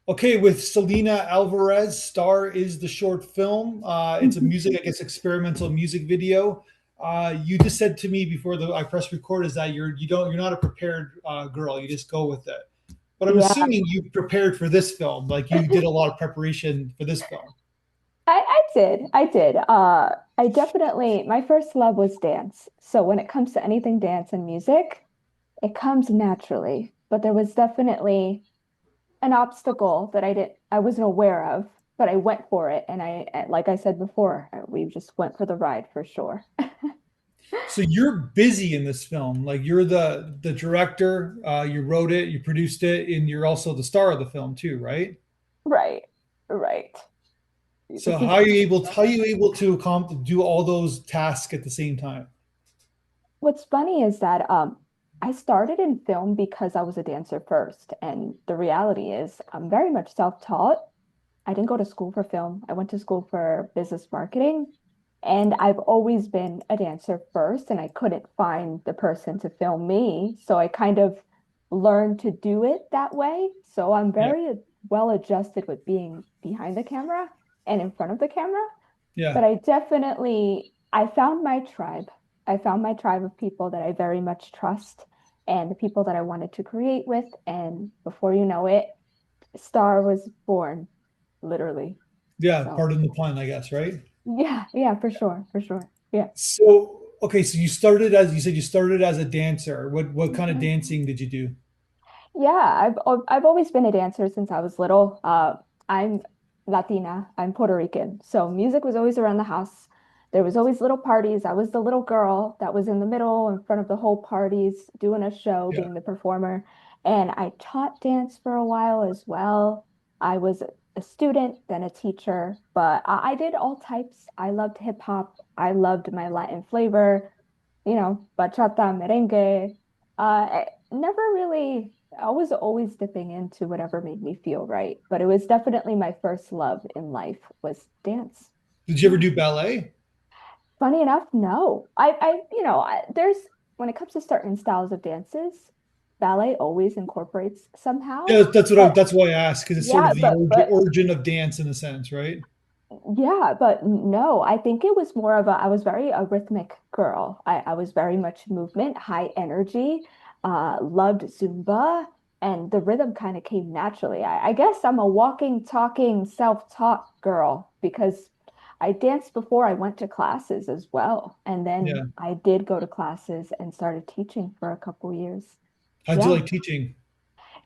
Okay, with Selena Alvarez, Star is the short film. It's a music, I guess, experimental music video. You just said to me before I press record is that you're not a prepared girl. You just go with it. But I'm Yeah, assuming you prepared for this film, like you did a lot of preparation for this film. I did. I did. I definitely, my first love was dance. So when it comes to anything dance and music, it comes naturally. But there was definitely an obstacle that I wasn't aware of, but I went for it. And like I said before, we just went for the ride for sure. So you're busy in this film. Like you're the director. You wrote it, you produced it, and you're also the star of the film too, right? Right, right. So This is how are you able to do all those tasks at the same time? what's funny is that I started in film because I was a dancer first, and the reality is I'm very much self-taught. I didn't go to school for film. I went to school for business marketing, and I've always been a dancer first, and I couldn't find the person to film me, so I kind of learned to do it that way. So I'm Yeah, very well adjusted with being behind the camera and in front of the camera. yeah. But I found my tribe. I found my tribe of people that I very much trust and the people that I wanted to create with. And before you know it, Star was born, literally. Yeah, So pardon the pun, I guess, right? yeah, yeah, for sure, for sure. Yeah. So, okay, so you said you started as a dancer. What kind of Mhm. dancing did you do? Yeah, I've always been a dancer since I was little. I'm Latina. I'm Puerto Rican. So music was always around the house. There was always little parties. I was the little girl that was in the middle in front of the whole parties, doing a show, Yeah. being the performer. And I taught dance for a while as well. I was a student, then a teacher, but I did all types. I loved hip hop. I loved my Latin flavor, bachata, merengue. Never really, I was always dipping into whatever made me feel right. But it was definitely my first love in life was dance. Did you ever Yeah. do ballet? Funny enough, no. There's, when it comes to certain styles of dances, ballet always incorporates somehow. Yeah, But that's why I asked because it's sort yeah, of the origin of dance in a sense, right? yeah, but no, I think it was more of I was very a rhythmic girl. I was very much movement, high energy, loved Zumba, and the rhythm kind of came naturally. I guess I'm a walking, talking, self-taught girl because I danced before I went to classes as well. And Yeah. then I did go to classes and started teaching for a couple years. How'd you Yeah. like teaching?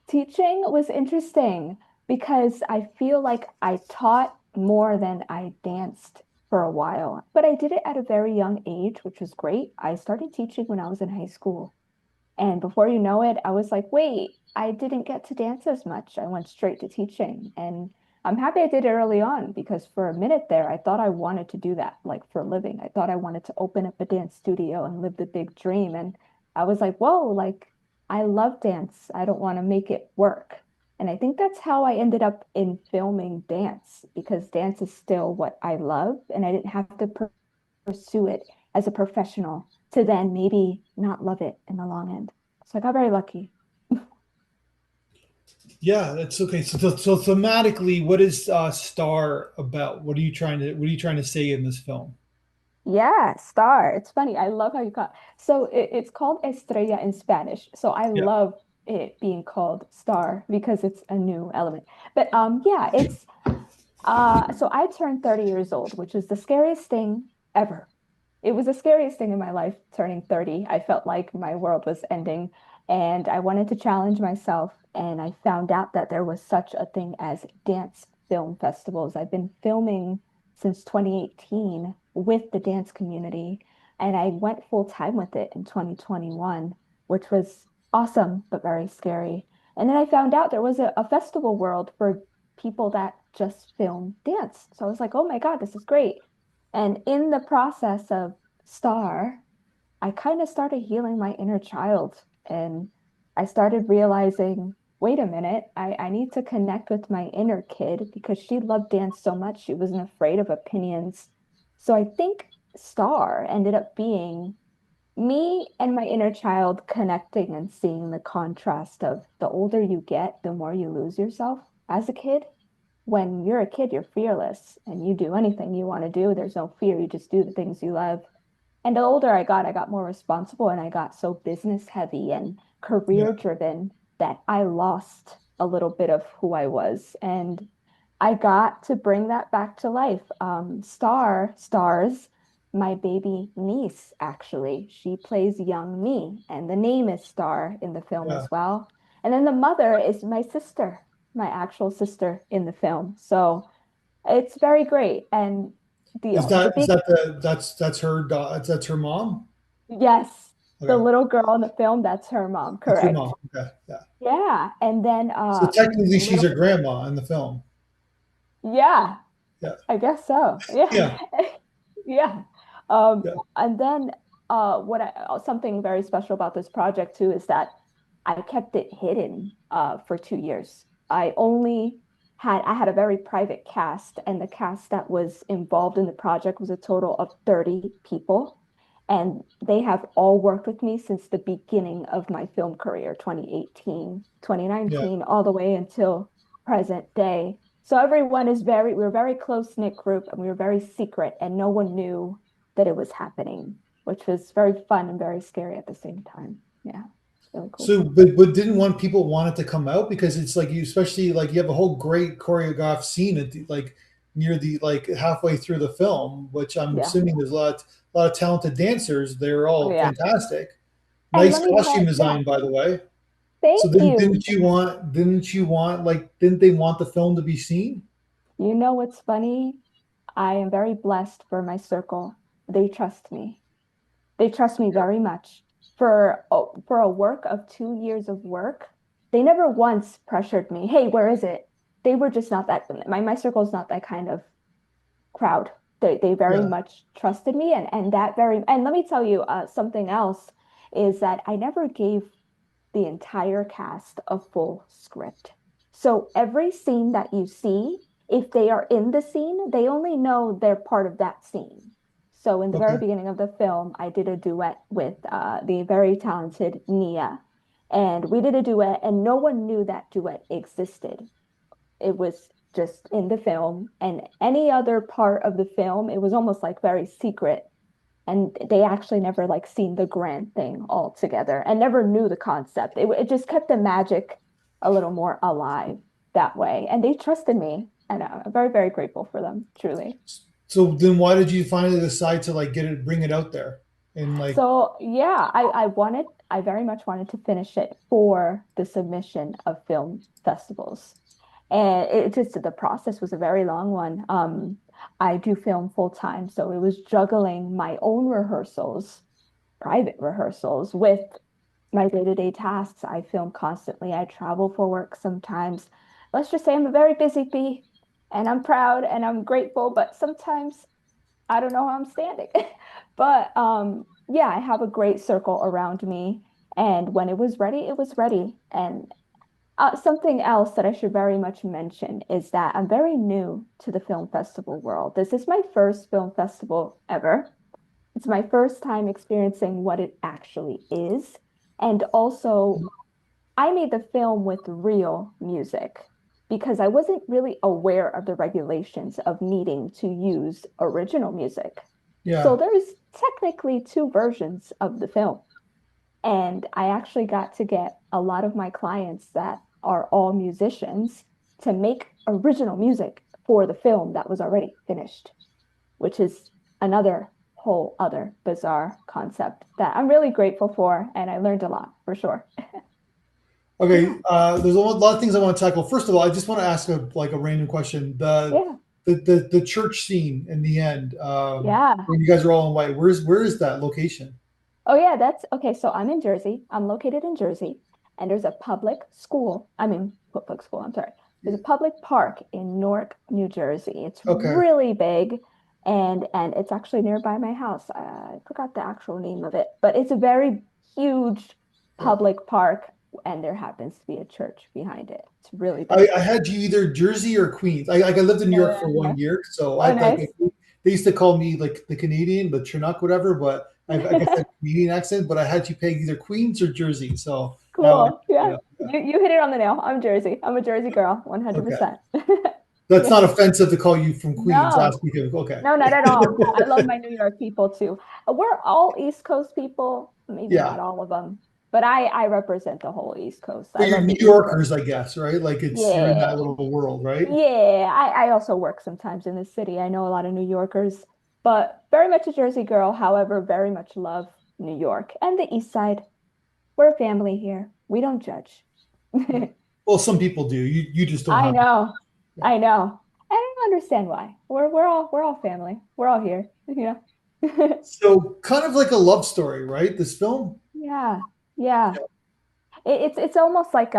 Teaching was interesting because I feel like I taught more than I danced for a while, but I did it at a very young age, which was great. I started teaching when I was in high school. And before you know it, I was like, wait, I didn't get to dance as much. I went straight to teaching. And I'm happy I did it early on because for a minute there, I thought I wanted to do that like for a living. I thought I wanted to open up a dance studio and live the big dream. And I was like, whoa, like I love dance. I don't want to make it work. And I think that's how I ended up in filming dance because dance is still what I love. And I didn't have to pursue it as a professional to then maybe not love it in the long end. So I got very lucky. Yeah, that's okay. So thematically, what is Star about? What are you trying to say in this film? Yeah, star. It's funny. I love how you call it. So it's called estrella in Spanish. So I Yeah. love it being called star because it's a new element. But yeah, it's so I turned 30 years old, which is the scariest thing ever. It was the scariest thing in my life turning 30. I felt like my world was ending and I wanted to challenge myself. And I found out that there was such a thing as dance film festivals. I've been filming since 2018 with the dance community, and I went full time with it in 2021, which was awesome, but very scary. And then I found out there was a festival world for people that just film dance. So I was like, oh my God, this is great. And in the process of Star, I kind of started healing my inner child. And I started realizing, wait a minute, I need to connect with my inner kid because she loved dance so much. She wasn't afraid of opinions. So I think Star ended up being Me and my inner child connecting and seeing the contrast of the older you get, the more you lose yourself. As a kid, when you're a kid, you're fearless and you do anything you want to do. There's no fear. You just do the things you love. And the older I got more responsible and I got so business heavy and Yeah. career driven that I lost a little bit of who I was. And I got to bring that back to life. Stars, my baby niece, actually. She plays young me, and the name is Star in the film Yeah. as well. And then the mother is my sister, my actual sister in the film. So it's very great. And the Is big that that's her that's her mom? yes, the Okay. little girl in the film, that's her mom, That's her correct. mom. Okay. Yeah. Yeah. And then So technically she's little her grandma in the film. yeah, Yeah. I guess so. Yeah. Yeah. Yeah. Um, Yeah. and then something very special about this project too is that I kept it hidden for 2 years. I had a very private cast, and the cast that was involved in the project was a total of 30 people. And they have all worked with me since the beginning of my film career, 2018, Yeah. 2019, all the way until present day. So we were a very close-knit group and we were very secret and no one knew that it was happening, which was very fun and very scary at the same time. Yeah, it's really cool. So, but didn't want people want it to come out because it's like you, especially like you have a whole great choreographed scene at the, like near the like halfway through the film, which I'm Yeah. assuming there's a lot of talented dancers. They're Oh, all yeah. fantastic. And Nice let me costume tell, yeah, design, by the way. So thank you. didn't you want like didn't they want the film to be seen? You know what's funny? I am very blessed for my circle. They trust me. They trust me very much. For a work of 2 years of work, they never once pressured me. Hey, where is it? They were just not that. My circle is not that kind of crowd. They very Yeah. much trusted me, and that very and let me tell you something else is that I never gave the entire cast a full script. So every scene that you see, if they are in the scene, they only know they're part of that scene. So in the very Okay. beginning of the film, I did a duet with the very talented Nia. And we did a duet, and no one knew that duet existed. It was just in the film, and any other part of the film, it was almost like very secret. And they actually never like seen the grand thing all together and never knew the concept. It just kept the magic a little more alive that way. And they trusted me, and I'm very, very grateful for them, truly. So then why did you finally decide to like bring it out there? And like, So yeah, I very much wanted to finish it for the submission of film festivals. And it just the process was a very long one. I do film full time, so it was juggling my own rehearsals, private rehearsals, with my day-to-day tasks. I film constantly. I travel for work sometimes. Let's just say I'm a very busy bee, and I'm proud and I'm grateful, but sometimes I don't know how I'm standing. But yeah, I have a great circle around me. And when it was ready. And something else that I should very much mention is that I'm very new to the film festival world. This is my first film festival ever. It's my first time experiencing what it actually is. And also, I made the film with real music because I wasn't really aware of the regulations of needing to use original music. So yeah. there's technically two versions of the film. And I actually got to get a lot of my clients that are all musicians to make original music for the film that was already finished, which is another whole other bizarre concept that I'm really grateful for. And I learned a lot for sure. Yeah. Okay, there's a lot of things I want to tackle. First of all, I just want to ask a random question. Yeah. The church scene in the end, Yeah. where you guys are all in white. Where is that location? Oh, yeah, that's okay. So I'm in Jersey. I'm located in Jersey, and there's a public school. I mean, public school, I'm sorry. There's a public park in Newark, New Jersey. It's Okay, really big, and it's actually nearby my house. I forgot the actual name of it, but it's a very huge yeah. public park, and there happens to be a church behind it. It's really big. I had you either Jersey or Queens. I lived in New York for Uh, one year, so I oh, like nice. they used to call me like the Canadian, the Chinook, whatever. But I guess I have a Canadian accent, but I had you peg either Queens or Jersey. So now, Cool. Yeah. yeah, yeah. You hit it on the nail. I'm Jersey. I'm a Jersey girl, Okay. 100%. That's Yeah. not offensive to call you from Queens. No, Ask me. Okay. no, not at all. I love my New York people too. We're all East Coast people, maybe Yeah. not all of them, but I represent the whole East Coast. I But you're love New the East Coast. Yorkers, I guess, right? Like you're in that Yeah. little world, right? Yeah. I also work sometimes in the city. I know a lot of New Yorkers, but very much a Jersey girl. However, very much love New York and the East Side. We're a family here. We don't judge. Well, some people do. You just don't I have. know. Yeah. I know. I don't understand why. We're all family. We're all here. Yeah. So kind of like a love story, right? This film. Yeah. Yeah. Yeah. It's almost like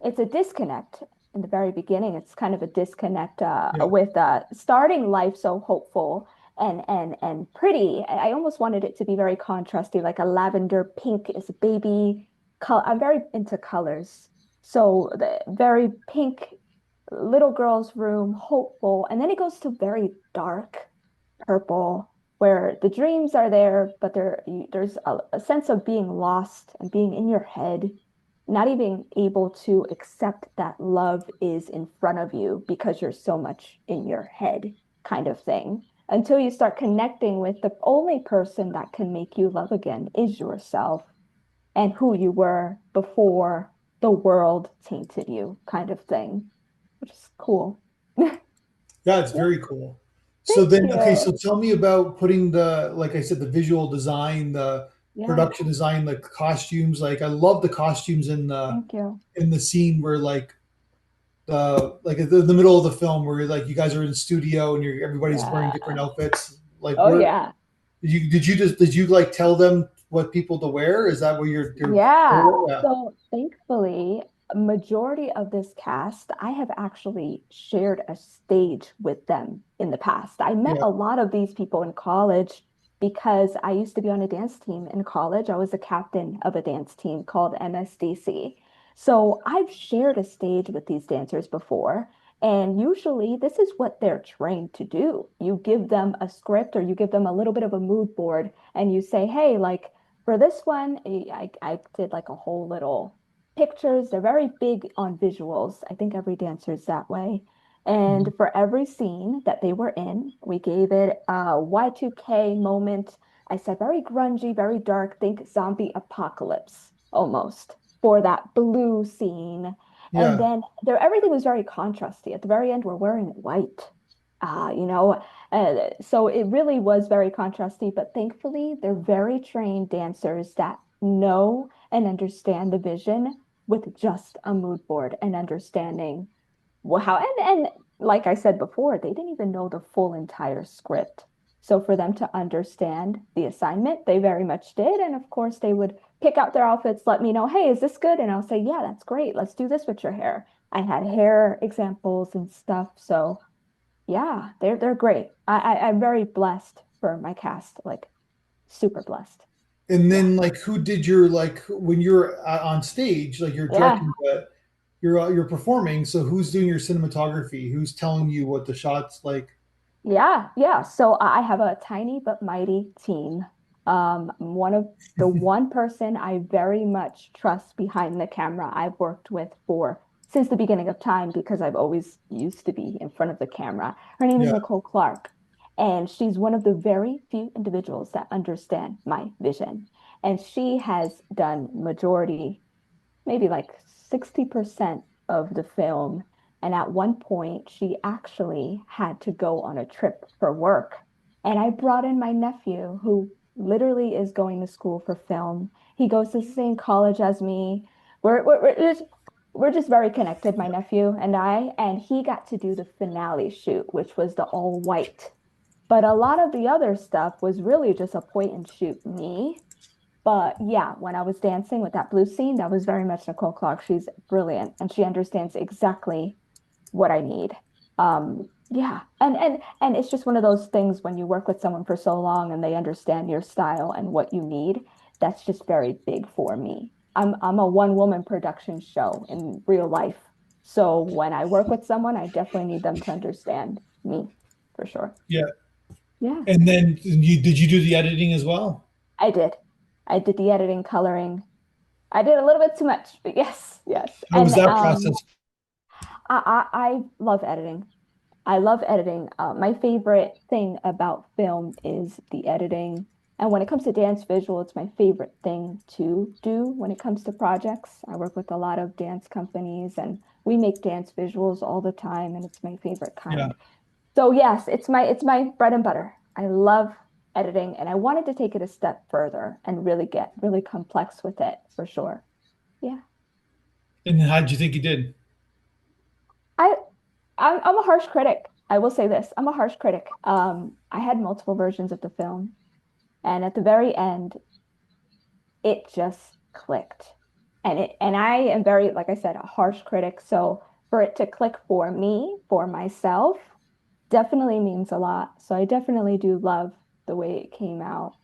it's a disconnect in the very beginning. It's kind of a disconnect Yeah. with starting life so hopeful and pretty. I almost wanted it to be very contrasty, like a lavender pink is a baby color. I'm very into colors. So the very pink little girl's room, hopeful, and then it goes to very dark purple, where the dreams are there, but there's a sense of being lost and being in your head, not even able to accept that love is in front of you because you're so much in your head, kind of thing. Until you start connecting with the only person that can make you love again is yourself and who you were before the world tainted you, kind of thing, which is cool. Yeah, it's Yeah, very cool. So thank then, okay, so you. tell me about putting the, like I said, the visual design, the Yeah, production design, the costumes. Like I love the costumes thank you. in the scene where like the middle of the film where like you guys are in the studio and everybody's wearing different Yeah. outfits. Like Oh where yeah. did you like tell them what people to wear? Is that what you're Yeah. yeah. So thankfully, a majority of this cast, I have actually shared a stage with them in the past. I met Yeah. a lot of these people in college because I used to be on a dance team in college. I was a captain of a dance team called MSDC. So I've shared a stage with these dancers before. And usually, this is what they're trained to do. You give them a script or you give them a little bit of a mood board, and you say, hey, like, for this one, I did like a whole little pictures. They're very big on visuals. I think every dancer is that way. Mhm. And for every scene that they were in, we gave it a Y2K moment. I said very grungy, very dark, think zombie apocalypse almost for that blue scene. And Yeah. then everything was very contrasty. At the very end, we're wearing white. Uh, you know, so it really was very contrasty, but thankfully, they're very trained dancers that know and understand the vision with just a mood board and understanding how, and like I said before, they didn't even know the full entire script. So for them to understand the assignment, they very much did. And of course, they would pick out their outfits, let me know, hey, is this good? And I'll say, yeah, that's great. Let's do this with your hair. I had hair examples and stuff. So yeah, they're great. I'm very blessed for my cast, like super blessed. And Yeah. then like who did your like when you're on stage, like you're Yeah. directing, but you're performing. So who's doing your cinematography? Who's telling you what the shots like? Yeah, yeah. So I have a tiny but mighty team. The one person I very much trust behind the camera I've worked with for since the beginning of time because I've always used to be in front of the camera. Her name is Yeah. Nicole Clark, and she's one of the very few individuals that understand my vision. And she has done majority maybe like 60% of the film. And at one point, she actually had to go on a trip for work. And I brought in my nephew, who literally is going to school for film. He goes to the same college as me. We're just very connected, my nephew and I. And he got to do the finale shoot, which was the all white. But a lot of the other stuff was really just a point and shoot me. But yeah, when I was dancing with that blue scene, that was very much Nicole Clark. She's brilliant and she understands exactly what I need. Yeah. And it's just one of those things when you work with someone for so long and they understand your style and what you need, that's just very big for me. I'm a one woman production show in real life. So when I work with someone, I definitely need them to understand me for sure. Yeah. Yeah, And then did you do the editing as well? I did. I did the editing, coloring. I did a little bit too much, but yes, yes. How was And that process? I love editing. I love editing. My favorite thing about film is the editing. And when it comes to dance visual, it's my favorite thing to do when it comes to projects. I work with a lot of dance companies and we make dance visuals all the time, and it's my favorite Yeah. kind. So yes, it's my bread and butter. I love editing and I wanted to take it a step further and really get really complex with it for sure. Yeah. And how did you think you did? I I'm a harsh critic. I will say this. I'm a harsh critic. I had multiple versions of the film, and at the very end, it just clicked. And I am very, like I said, a harsh critic. So for it to click for me, for myself, definitely means a lot. So I definitely do love the way it came out.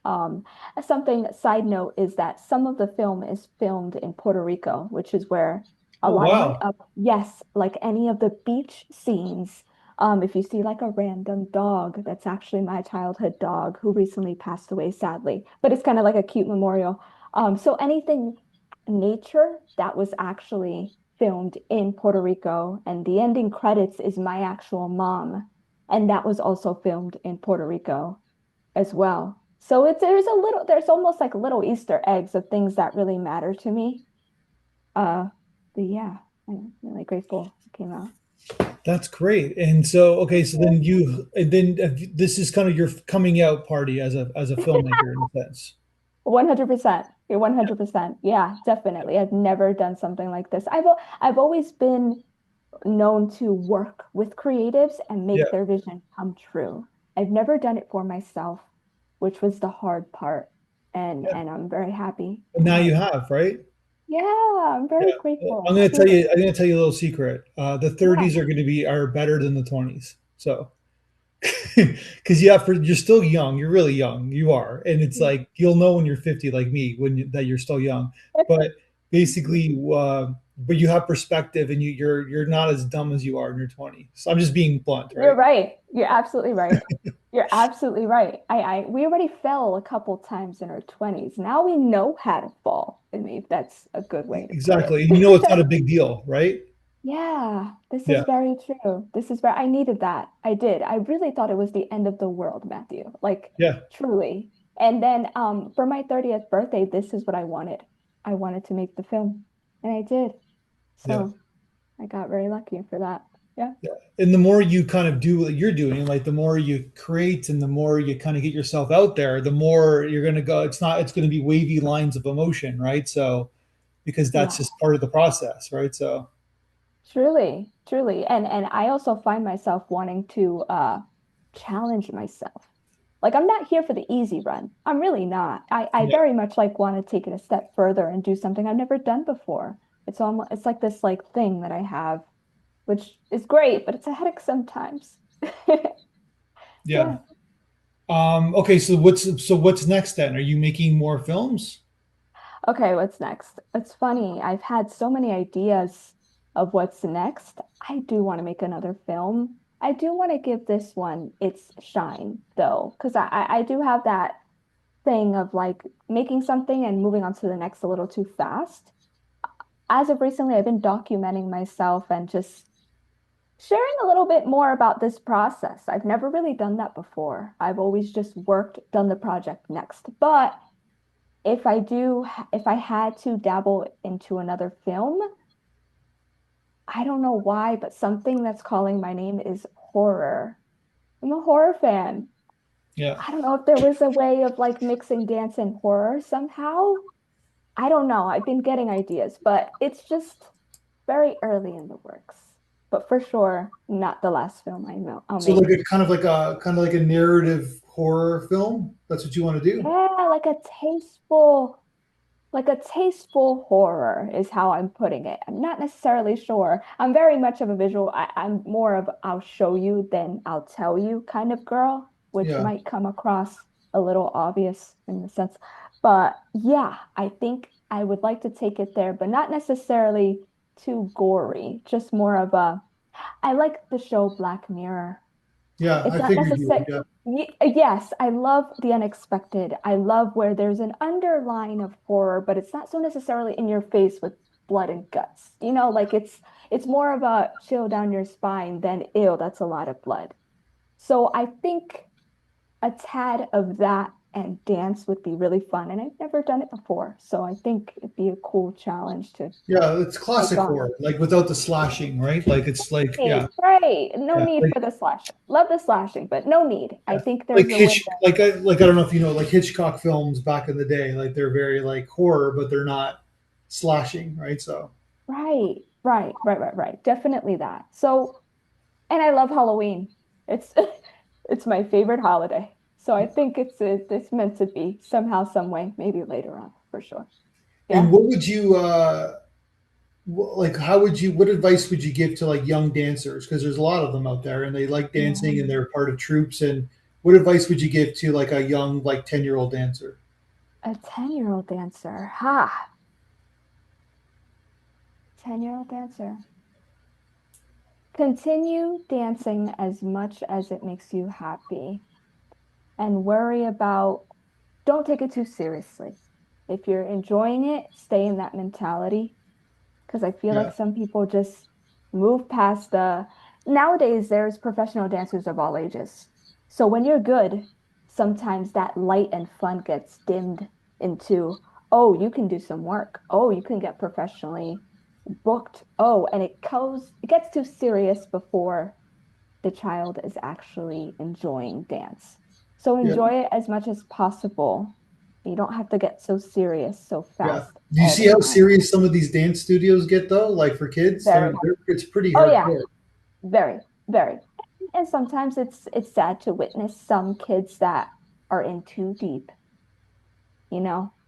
Something, side note, is that some of the film is filmed in Puerto Rico, which is where a Oh, lot of my wow. up, yes, like any of the beach scenes. If you see like a random dog, that's actually my childhood dog who recently passed away, sadly, but it's kind of like a cute memorial. So anything nature that was actually filmed in Puerto Rico, and the ending credits is my actual mom, and that was also filmed in Puerto Rico as well. So there's almost like little Easter eggs of things that really matter to me. Uh, but yeah, I'm really grateful it came out. That's great. And so, okay, so then this is kind of your coming out party as a filmmaker in a sense. 100%. You're 100%. Yeah, definitely. I've never done something like this. I've always been known to work with creatives and Yeah. make their vision come true. I've never done it for myself, which was the hard part. And Yeah. and I'm very happy And to now have. you have, right? Yeah, I'm Yeah. very Well, grateful. I feel I'm going to tell you a little secret. The yeah. 30s are better than the 20s. So, because you're still young, you're really young, you are, and it's like you'll know when you're 50, like me, that you're still young. But basically, but you have perspective, and you're not as dumb as you are in your 20s. So I'm just being blunt, You're right? right. You're absolutely right. You're absolutely right. We already fell a couple times in our 20s. Now we know how to fall. I mean, if that's a good way to put Exactly. And you know it's not it. a big deal, right? Yeah, this is Yeah, very true. This is where I needed that. I did. I really thought it was the end of the world, Matthew. Like yeah, truly. And then for my 30th birthday, this is what I wanted. I wanted to make the film. And I did. yeah. So I got very lucky for that. Yeah. Yeah. And the more you kind of do what you're doing, like the more you create and the more you kind of get yourself out there, the more you're going to go. It's going to be wavy lines of emotion, right? So, because that's Yeah. just part of the process, right? So, Truly, truly. And I also find myself wanting to challenge myself. Like I'm not here for the easy run. I'm really not. I yeah, very much like want to take it a step further and do something I've never done before. It's like this like thing that I have, which is great, but it's a headache sometimes. yeah. Yeah. Okay, so what's next then? Are you making more films? Okay, what's next? It's funny. I've had so many ideas of what's next. I do want to make another film. I do want to give this one its shine, though, because I do have that thing of like making something and moving on to the next a little too fast. As of recently, I've been documenting myself and just sharing a little bit more about this process. I've never really done that before. I've always just worked, done the project next. But if I had to dabble into another film, I don't know why, but something that's calling my name is horror. I'm a horror fan. Yeah, I don't know if there was a way of like mixing dance and horror somehow. I don't know. I've been getting ideas, but it's just very early in the works. But for sure, not the last film I'll so like make. a kind of like a narrative horror film. That's what you want to do? Yeah, like a tasteful horror is how I'm putting it. I'm not necessarily sure. I'm very much of a visual. I'm more of I'll show you than I'll tell you kind of girl, which Yeah, might come across a little obvious in the sense. But yeah, I think I would like to take it there, but not necessarily too gory, just more of a I like the show Black Mirror. Yeah, It's I not figured you would. necessary. Yeah, Yes, I love the unexpected. I love where there's an underline of horror, but it's not so necessarily in your face with blood and guts. Like it's more of a chill down your spine than ew, that's a lot of blood. So I think a tad of that and dance would be really fun. And I've never done it before. So I think it'd be a cool challenge to yeah, it's take classic on. horror, like without the slashing, right? Like it's like Right, yeah, right. No yeah, need like for the slashing. Love the slashing, but no need. I yeah, think like there's a way Hitch, to, like I don't know if you know, like Hitchcock films back in the day, like they're very like horror, but they're not slashing, right? So right, right. Definitely that. So, and I love Halloween. It's it's my favorite holiday. So I think it's meant to be somehow, some way, maybe later on for sure. and Yeah. what would you like how would you what advice would you give to like young dancers, because there's a lot of them out there and they like Yeah. dancing and they're part of troops, and what advice would you give to like a young like 10-year-old dancer? A 10-year-old dancer. Ha. 10-year-old dancer. Continue dancing as much as it makes you happy and worry about, don't take it too seriously. If you're enjoying it, stay in that mentality because I feel like Yeah, some people just move past nowadays there's professional dancers of all ages. So when you're good, sometimes that light and fun gets dimmed into, oh, you can do some work. Oh, you can get professionally booked. Oh, and it gets too serious before the child is actually enjoying dance. So yeah, enjoy it as much as possible. You don't have to get so serious so yeah. fast Do you all see the how time. serious some of these dance studios get though? Like for kids, Very. it's pretty Oh yeah, hardcore. very, very. And sometimes it's sad to witness some kids that are in too deep.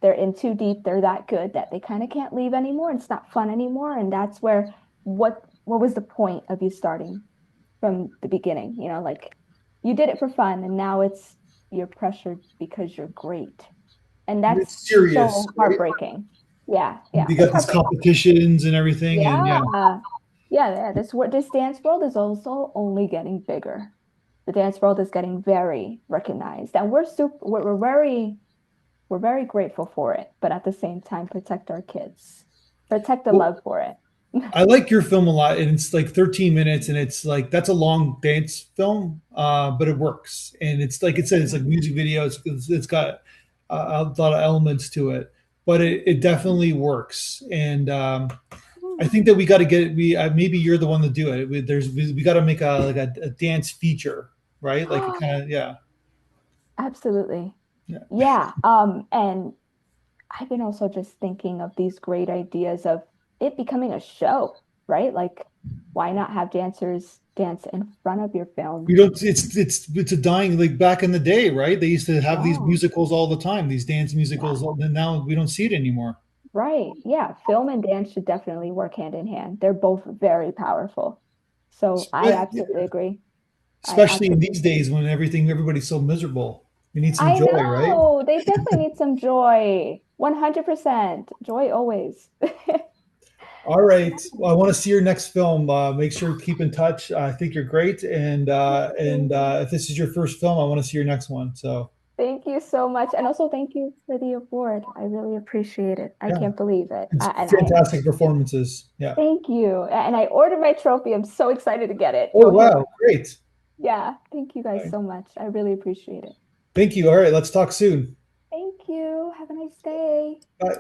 They're in too deep. They're that good that they kind of can't leave anymore. It's not fun anymore. And that's where what was the point of you starting from the beginning? Like you did it for fun and now you're pressured because you're great. And And that's it's serious, so right? heartbreaking. Yeah, You it's got these heartbreaking. competitions and everything, and yeah, Yeah. Yeah. This dance world is also only getting bigger. The dance world is getting very recognized. And we're very grateful for it, but at the same time, protect our kids. Protect the well, love for it. I like your film a lot, and it's like 13 minutes, and it's like that's a long dance film, but it works. And it's like it said, it's like music video. It's got a lot of elements to it, but it definitely works. And I think that we got to get we maybe you're the one to do it. We got to make a dance feature, right? Like it kind of yeah Absolutely. yeah. Yeah. And I've been also just thinking of these great ideas of it becoming a show, right? Like, why not have dancers dance in front of your film? We don't. It's a dying like back in the day, right? They used to have these Yeah, musicals all the time, these dance yeah, musicals. And now we don't see it anymore. right. Yeah, film and dance should definitely work hand in hand. They're both very powerful. So I absolutely agree. I Especially in absolutely these agree. days when everybody's so miserable. We need some I joy, right? know they definitely need some joy. 100%. Joy always. All right. Well, I want to see your next film. Make sure to keep in touch. I think you're great, and if this is your first film, I want to see your next one. So Thank you so much. And also thank you for the award. I really appreciate it. I yeah, can't believe it. it's And I fantastic performances. Yeah. thank you. And I ordered my trophy. I'm so excited to get it. Oh You'll hear. wow, great. Yeah. Thank you All guys right. so much. I really appreciate it. Thank you. All right, let's talk soon. Thank you. Have a nice day. Bye.